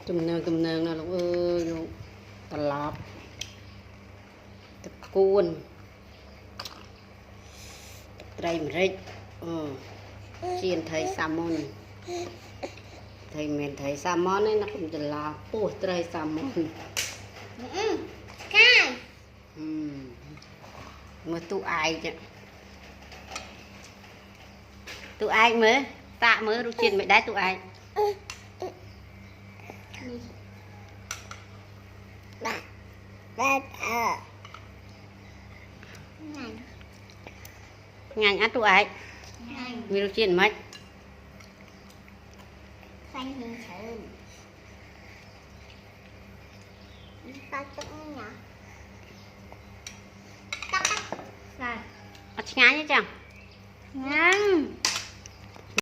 chùm nương là lúc ơi vô tạt lọp tập cuôn trai mà rít chiên thấy salmon thầy mình thấy salmon ấy nó cũng chỉ là ủa trai salmon Cái mà tụi ai mới tạ mới được chiên mày đá tụi ai ngành ăn tụi ai vì được chiên mấy xanh hình thơm ta tức nhỉ tắc rồi ăn ngay nhé chẳng nhá